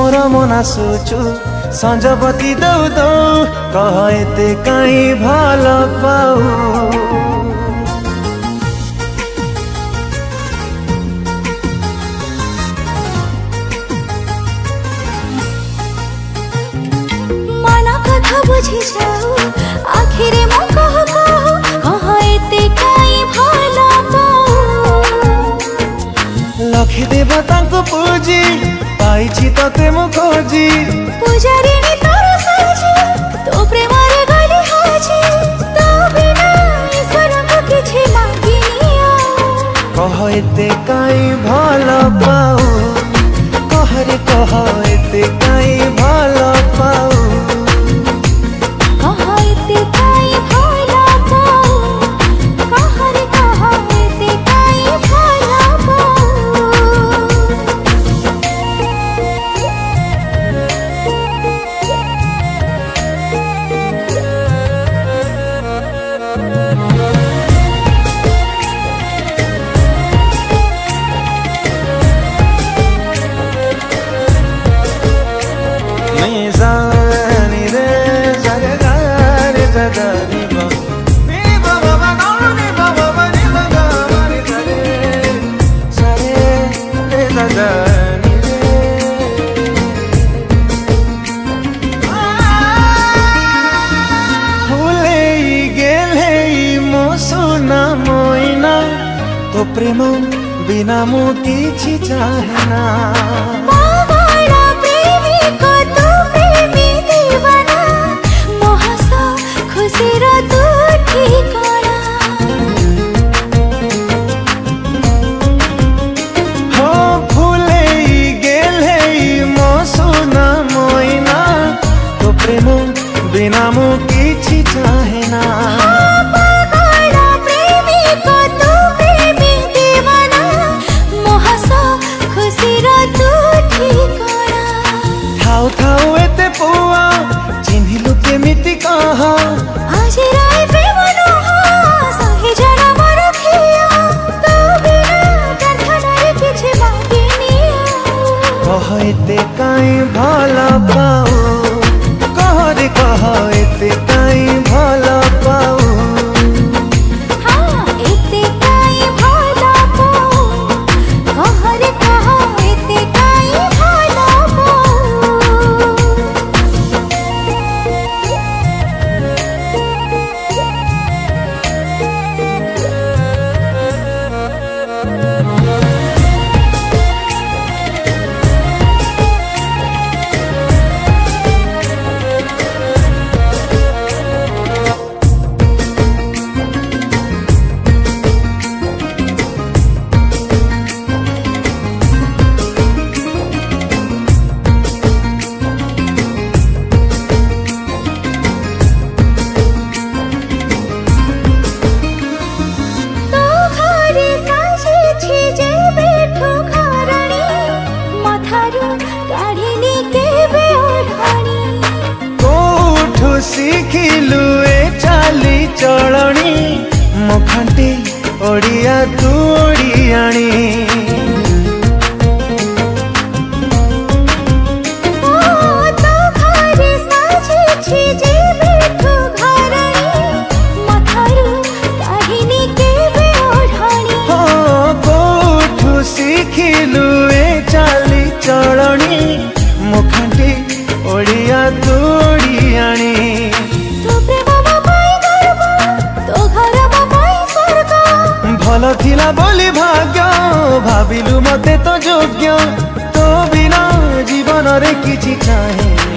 मोर मन आसुचु संजबती दौ दौ कह एते काई भल पाऊ बुझी जाऊ आखिर मो कह कह एते काई भल पाऊ लखि देवता को पूजी पाइछि तते मो खोजी पूजारिणी तोर साजी तो प्रेम रे गली हाजी तो बिना ईश्वर को किछि मांगिनिया कह एते काई भल पाऊ कह रे कह एते काई भल पाऊ तो प्रेम बिना मु किछि चाहेना बाबा प्रेमी को तू प्रेमी दीवाना मोहस खुशी रो तू ठिकाना हो फूले गेले मो सोना मोइना तो प्रेम बिना मु किछि चाहेना थाउ थाउ एते पुआ चिन्हिलु केमिति कह आज राय प्रेम नह सही जरा मर खिया तो बिना कंठनारे किछि मांगिनिया कह एते काई भल पाऊ कह रे कह एते काई भल पाऊ शिखिलु ए चाली चलणी मुखंटी ओडिया तू ओडियाणी शिखिलु ए चाली चलणी मुखंटी ओडिया तू ओडियाणी भल थिला बोली भाग्य भाविलु मते तो योग्य तो बिना जीवन रे किछि चाहे